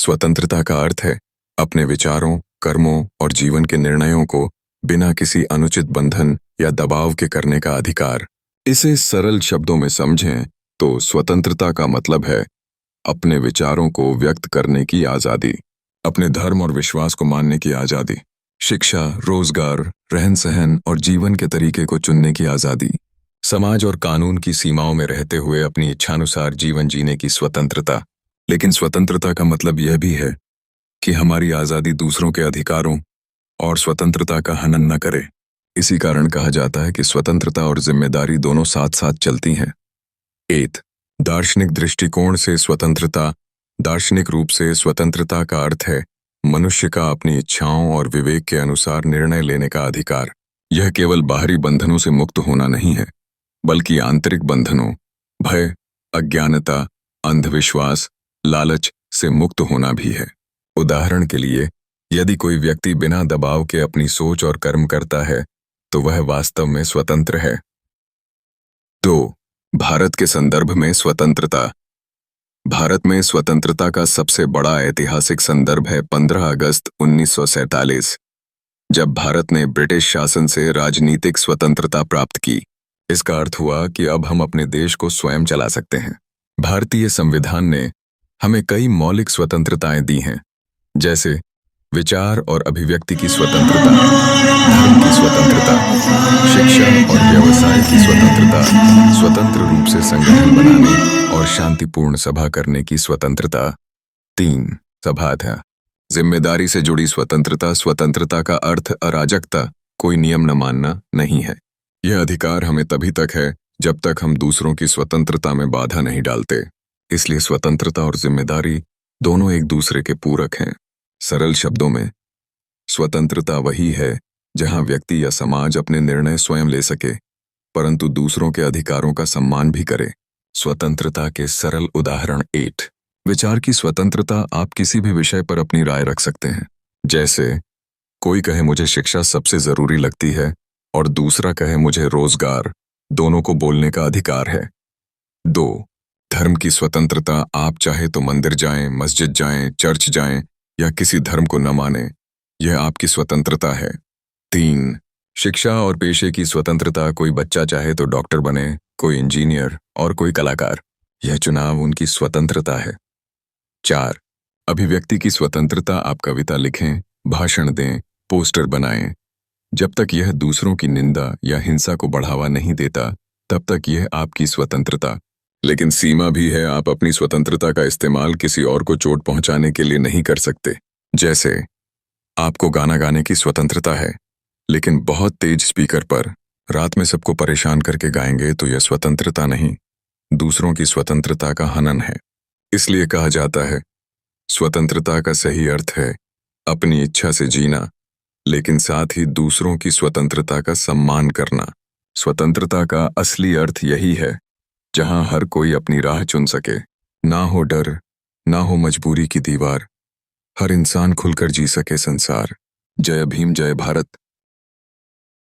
स्वतंत्रता का अर्थ है अपने विचारों, कर्मों और जीवन के निर्णयों को बिना किसी अनुचित बंधन या दबाव के करने का अधिकार। इसे सरल शब्दों में समझें तो स्वतंत्रता का मतलब है अपने विचारों को व्यक्त करने की आज़ादी, अपने धर्म और विश्वास को मानने की आज़ादी, शिक्षा, रोजगार, रहन-सहन और जीवन के तरीके को चुनने की आज़ादी, समाज और कानून की सीमाओं में रहते हुए अपनी इच्छानुसार जीवन जीने की स्वतंत्रता। लेकिन स्वतंत्रता का मतलब यह भी है कि हमारी आज़ादी दूसरों के अधिकारों और स्वतंत्रता का हनन न करे। इसी कारण कहा जाता है कि स्वतंत्रता और जिम्मेदारी दोनों साथ साथ चलती हैं। 8. दार्शनिक दृष्टिकोण से स्वतंत्रता। दार्शनिक रूप से स्वतंत्रता का अर्थ है मनुष्य का अपनी इच्छाओं और विवेक के अनुसार निर्णय लेने का अधिकार। यह केवल बाहरी बंधनों से मुक्त होना नहीं है, बल्कि आंतरिक बंधनों, भय, अज्ञानता, अंधविश्वास, लालच से मुक्त होना भी है। उदाहरण के लिए, यदि कोई व्यक्ति बिना दबाव के अपनी सोच और कर्म करता है तो वह वास्तव में स्वतंत्र है। 2. भारत के संदर्भ में स्वतंत्रता। भारत में स्वतंत्रता का सबसे बड़ा ऐतिहासिक संदर्भ है 15 अगस्त 1947, जब भारत ने ब्रिटिश शासन से राजनीतिक स्वतंत्रता प्राप्त की। इसका अर्थ हुआ कि अब हम अपने देश को स्वयं चला सकते हैं। भारतीय संविधान ने हमें कई मौलिक स्वतंत्रताएं दी हैं, जैसे विचार और अभिव्यक्ति की स्वतंत्रता, धर्म की स्वतंत्रता, शिक्षा और व्यवसाय की स्वतंत्रता, स्वतंत्र रूप से संगठन बनाने और शांतिपूर्ण सभा करने की स्वतंत्रता। 3. सभाधा। जिम्मेदारी से जुड़ी स्वतंत्रता। स्वतंत्रता का अर्थ अराजकता, कोई नियम न मानना नहीं है। यह अधिकार हमें तभी तक है जब तक हम दूसरों की स्वतंत्रता में बाधा नहीं डालते। इसलिए स्वतंत्रता और जिम्मेदारी दोनों एक दूसरे के पूरक हैं। सरल शब्दों में, स्वतंत्रता वही है जहां व्यक्ति या समाज अपने निर्णय स्वयं ले सके, परंतु दूसरों के अधिकारों का सम्मान भी करे। स्वतंत्रता के सरल उदाहरण। 8. विचार की स्वतंत्रता। आप किसी भी विषय पर अपनी राय रख सकते हैं। जैसे कोई कहे मुझे शिक्षा सबसे जरूरी लगती है और दूसरा कहे मुझे रोजगार। दोनों को बोलने का अधिकार है। 2. धर्म की स्वतंत्रता। आप चाहे तो मंदिर जाएं, मस्जिद जाएं, चर्च जाएं या किसी धर्म को न माने, यह आपकी स्वतंत्रता है। 3. शिक्षा और पेशे की स्वतंत्रता। कोई बच्चा चाहे तो डॉक्टर बने, कोई इंजीनियर और कोई कलाकार। यह चुनाव उनकी स्वतंत्रता है। 4. अभिव्यक्ति की स्वतंत्रता। आप कविता लिखें, भाषण दें, पोस्टर बनाएं। जब तक यह दूसरों की निंदा या हिंसा को बढ़ावा नहीं देता, तब तक यह आपकी स्वतंत्रता। लेकिन सीमा भी है। आप अपनी स्वतंत्रता का इस्तेमाल किसी और को चोट पहुंचाने के लिए नहीं कर सकते। जैसे आपको गाना गाने की स्वतंत्रता है, लेकिन बहुत तेज स्पीकर पर रात में सबको परेशान करके गाएंगे तो यह स्वतंत्रता नहीं, दूसरों की स्वतंत्रता का हनन है। इसलिए कहा जाता है, स्वतंत्रता का सही अर्थ है अपनी इच्छा से जीना, लेकिन साथ ही दूसरों की स्वतंत्रता का सम्मान करना। स्वतंत्रता का असली अर्थ यही है जहां हर कोई अपनी राह चुन सके, ना हो डर, ना हो मजबूरी की दीवार, हर इंसान खुलकर जी सके संसार। जय भीम, जय भारत।